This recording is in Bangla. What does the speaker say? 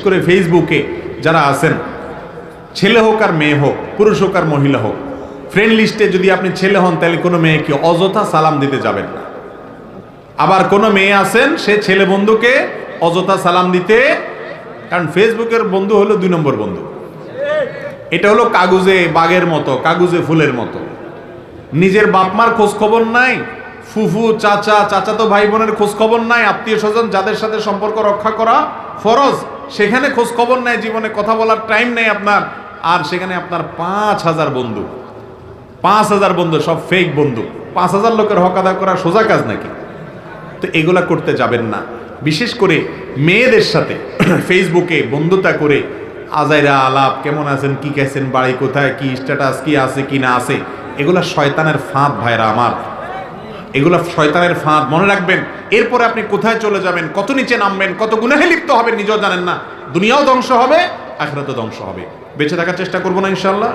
করে ফেসবুকে যারা আছেন, ছেলে হোক আর মেয়ে হোক, পুরুষ হোক আর মহিলা হোক, ফ্রেন্ড লিস্টে যদি আপনি ছেলে হন তাহলে কোনো মেয়েকে অযথা সালাম দিতে যাবেন না। আবার কোনো মেয়ে আছেন সে ছেলে বন্ধুকে অযথা সালাম দিতে, কারণ ফেসবুকের বন্ধু হলো 2 নম্বর বন্ধু। এটা হলো কাগজে বাঘের মতো, কাগজে ফুলের মতো। নিজের বাপমার খোঁজ খবর নাই, ফুফু চাচা চাচাতো ভাই বোনের খোঁজ খবর নাই, আত্মীয় স্বজন যাদের সাথে সম্পর্ক রক্ষা করা ফরজ সেখানে খোঁজ খবর নাই, জীবনে কথা বলার টাইম নেই আপনার, আর সেখানে আপনার 5000 বন্ধু, 5000 বন্ধু, সব ফেক বন্ধু। 5000 লোকের হক আদায় করা সোজা কাজ নাকি? তো এগুলা করতে যাবেন না। বিশেষ করে মেয়েদের সাথে ফেসবুকে বন্ধুতা করে আজাইরা আলাপ, কেমন আছেন, কি খাইছেন, বাড়ি কোথায়, কি স্ট্যাটাস, কি আছে কি না আছে, এগুলা শয়তানের ফাঁদ ভাইরা আমার, এগুলা শয়তানের ফাঁদ। মনে রাখবেন, এরপরে আপনি কোথায় চলে যাবেন, কত নিচে নামবেন, কত গুনাহে লিপ্ত হবেন নিজেও জানেন না। দুনিয়াও ধ্বংস হবে, আখিরাতও ধ্বংস হবে। বেঁচে থাকার চেষ্টা করবো না ইনশাআল্লাহ?